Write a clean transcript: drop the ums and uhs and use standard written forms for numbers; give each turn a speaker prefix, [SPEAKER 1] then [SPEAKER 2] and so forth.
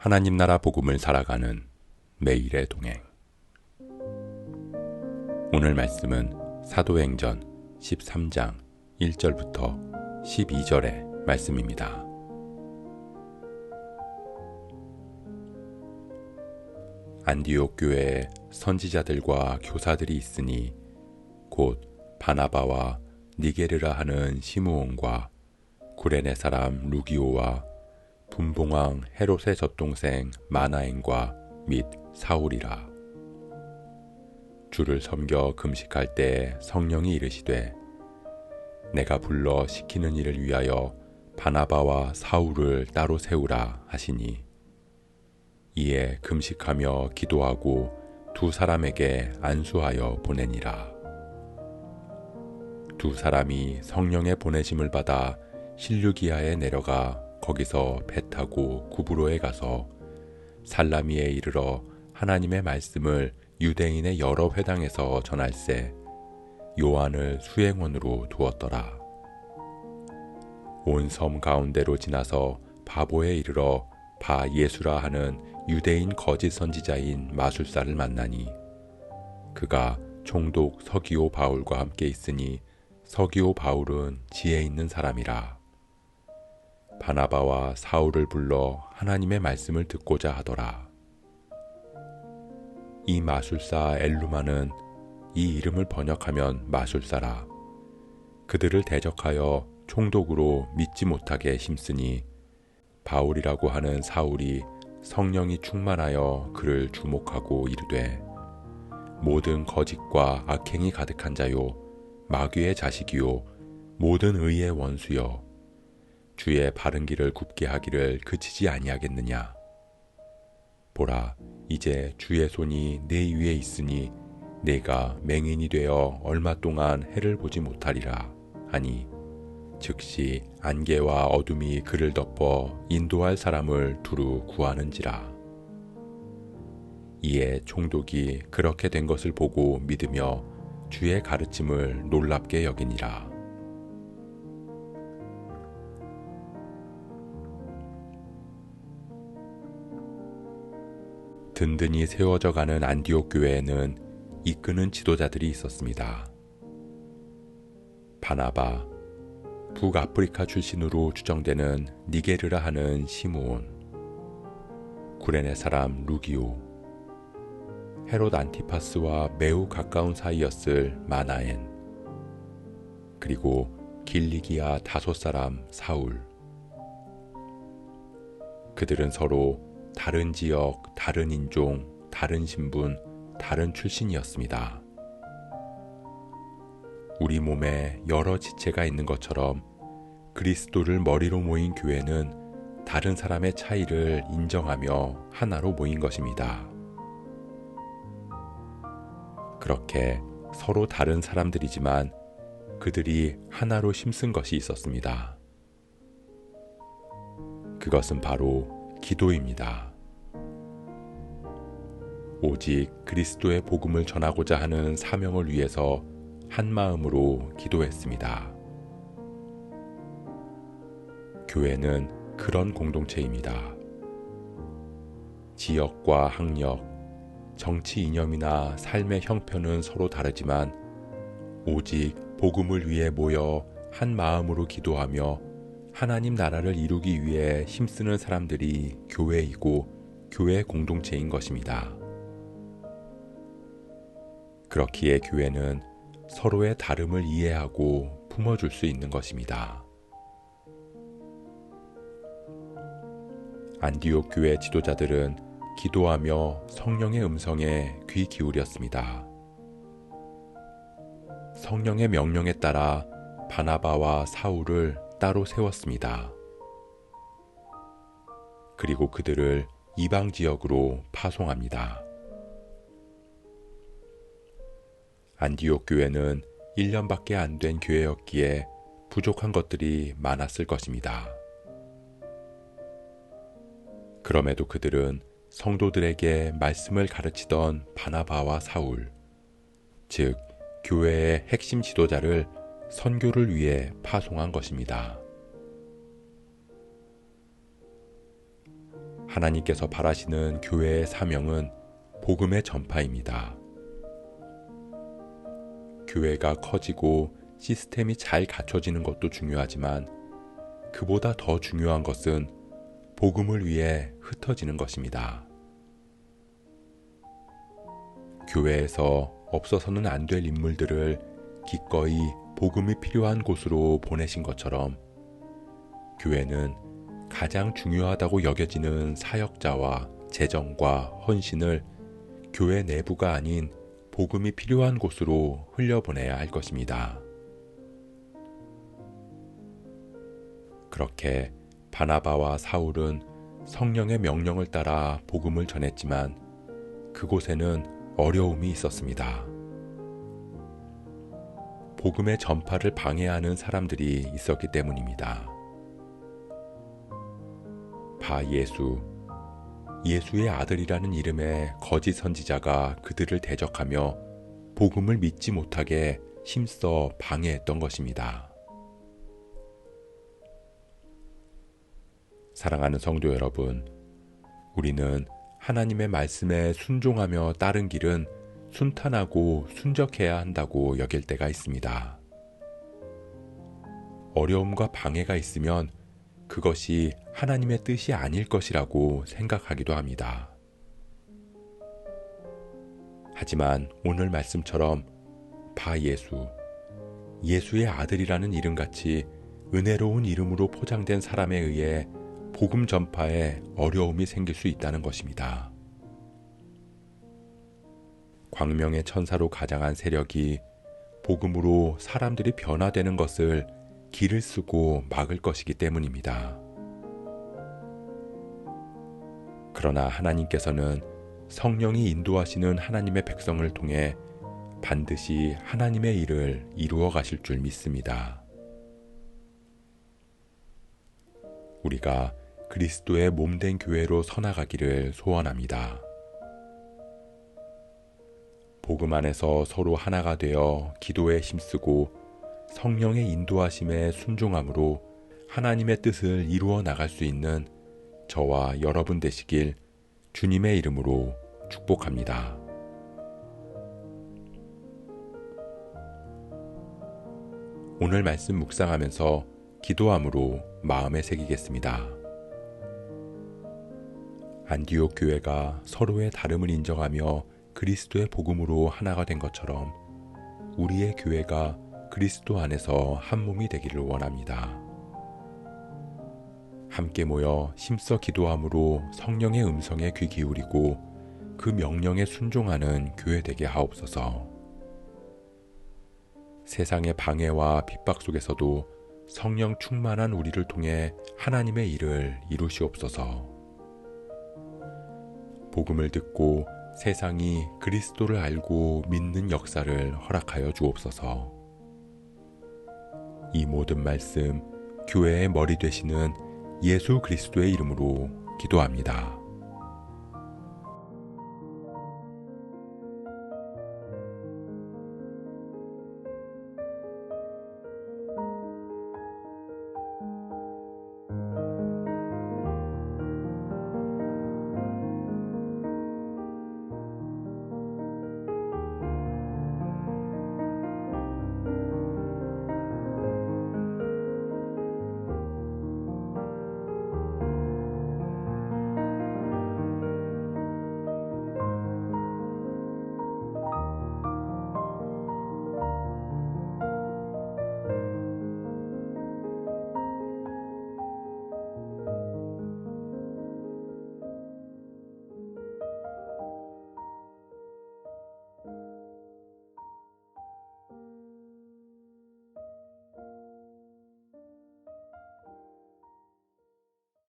[SPEAKER 1] 하나님 나라 복음을 살아가는 매일의 동행. 오늘 말씀은 사도행전 13장 1절부터 12절의 말씀입니다. 안디옥 교회에 선지자들과 교사들이 있으니 곧 바나바와 니게르라 하는 시므온과 구레네 사람 루기오와 분봉왕 헤롯의 젖동생 마나엔과 및 사울이라. 주를 섬겨 금식할 때 성령이 이르시되 내가 불러 시키는 일을 위하여 바나바와 사울을 따로 세우라 하시니 이에 금식하며 기도하고 두 사람에게 안수하여 보내니라. 두 사람이 성령의 보내심을 받아 실루기아에 내려가 거기서 배 타고 구브로에 가서 살라미에 이르러 하나님의 말씀을 유대인의 여러 회당에서 전할세 요한을 수행원으로 두었더라. 온 섬 가운데로 지나서 바보에 이르러 바 예수라 하는 유대인 거짓 선지자인 마술사를 만나니 그가 총독 서기오 바울과 함께 있으니 서기오 바울은 지혜 있는 사람이라. 바나바와 사울을 불러 하나님의 말씀을 듣고자 하더라. 이 마술사 엘루마는 이 이름을 번역하면 마술사라. 그들을 대적하여 총독으로 믿지 못하게 힘쓰니 바울이라고 하는 사울이 성령이 충만하여 그를 주목하고 이르되 모든 거짓과 악행이 가득한 자요 마귀의 자식이요 모든 의의 원수여 주의 바른 길을 굽게 하기를 그치지 아니하겠느냐. 보라 이제 주의 손이 내 위에 있으니 내가 맹인이 되어 얼마 동안 해를 보지 못하리라 하니 즉시 안개와 어둠이 그를 덮어 인도할 사람을 두루 구하는지라. 이에 총독이 그렇게 된 것을 보고 믿으며 주의 가르침을 놀랍게 여기니라. 든든히 세워져 가는 안디옥 교회에는 이끄는 지도자들이 있었습니다. 바나바, 북아프리카 출신으로 추정되는 니게르라 하는 시므온, 구레네 사람 루기오, 헤롯 안티파스와 매우 가까운 사이였을 마나엔, 그리고 길리기아 다소 사람 사울. 그들은 서로 다른 지역, 다른 인종, 다른 신분, 다른 출신이었습니다. 우리 몸에 여러 지체가 있는 것처럼 그리스도를 머리로 모인 교회는 다른 사람의 차이를 인정하며 하나로 모인 것입니다. 그렇게 서로 다른 사람들이지만 그들이 하나로 힘쓴 것이 있었습니다. 그것은 바로 기도입니다. 오직 그리스도의 복음을 전하고자 하는 사명을 위해서 한 마음으로 기도했습니다. 교회는 그런 공동체입니다. 지역과 학력, 정치 이념이나 삶의 형편은 서로 다르지만 오직 복음을 위해 모여 한 마음으로 기도하며 하나님 나라를 이루기 위해 힘쓰는 사람들이 교회이고 교회 공동체인 것입니다. 그렇기에 교회는 서로의 다름을 이해하고 품어줄 수 있는 것입니다. 안디옥 교회 지도자들은 기도하며 성령의 음성에 귀 기울였습니다. 성령의 명령에 따라 바나바와 사울을 따로 세웠습니다. 그리고 그들을 이방 지역으로 파송합니다. 안디옥 교회는 1년밖에 안 된 교회였기에 부족한 것들이 많았을 것입니다. 그럼에도 그들은 성도들에게 말씀을 가르치던 바나바와 사울, 즉 교회의 핵심 지도자를 선교를 위해 파송한 것입니다. 하나님께서 바라시는 교회의 사명은 복음의 전파입니다. 교회가 커지고 시스템이 잘 갖춰지는 것도 중요하지만 그보다 더 중요한 것은 복음을 위해 흩어지는 것입니다. 교회에서 없어서는 안 될 인물들을 기꺼이 복음이 필요한 곳으로 보내신 것처럼 교회는 가장 중요하다고 여겨지는 사역자와 재정과 헌신을 교회 내부가 아닌 복음이 필요한 곳으로 흘려보내야 할 것입니다. 그렇게 바나바와 사울은 성령의 명령을 따라 복음을 전했지만 그곳에는 어려움이 있었습니다. 복음의 전파를 방해하는 사람들이 있었기 때문입니다. 바예수, 예수의 아들이라는 이름의 거짓 선지자가 그들을 대적하며 복음을 믿지 못하게 힘써 방해했던 것입니다. 사랑하는 성도 여러분, 우리는 하나님의 말씀에 순종하며 따른 길은 순탄하고 순적해야 한다고 여길 때가 있습니다. 어려움과 방해가 있으면 그것이 하나님의 뜻이 아닐 것이라고 생각하기도 합니다. 하지만 오늘 말씀처럼 바예수, 예수의 아들이라는 이름같이 은혜로운 이름으로 포장된 사람에 의해 복음 전파에 어려움이 생길 수 있다는 것입니다. 광명의 천사로 가장한 세력이 복음으로 사람들이 변화되는 것을 길을 쓰고 막을 것이기 때문입니다. 그러나 하나님께서는 성령이 인도하시는 하나님의 백성을 통해 반드시 하나님의 일을 이루어 가실 줄 믿습니다. 우리가 그리스도의 몸된 교회로 서나가기를 소원합니다. 복음 안에서 서로 하나가 되어 기도에 힘쓰고 성령의 인도하심에 순종함으로 하나님의 뜻을 이루어 나갈 수 있는 저와 여러분 되시길 주님의 이름으로 축복합니다. 오늘 말씀 묵상하면서 기도함으로 마음에 새기겠습니다. 안디옥 교회가 서로의 다름을 인정하며 그리스도의 복음으로 하나가 된 것처럼 우리의 교회가 그리스도 안에서 한 몸이 되기를 원합니다. 함께 모여 힘써 기도함으로 성령의 음성에 귀 기울이고 그 명령에 순종하는 교회 되게 하옵소서. 세상의 방해와 핍박 속에서도 성령 충만한 우리를 통해 하나님의 일을 이루시옵소서. 복음을 듣고 세상이 그리스도를 알고 믿는 역사를 허락하여 주옵소서. 이 모든 말씀 교회의 머리 되시는 예수 그리스도의 이름으로 기도합니다.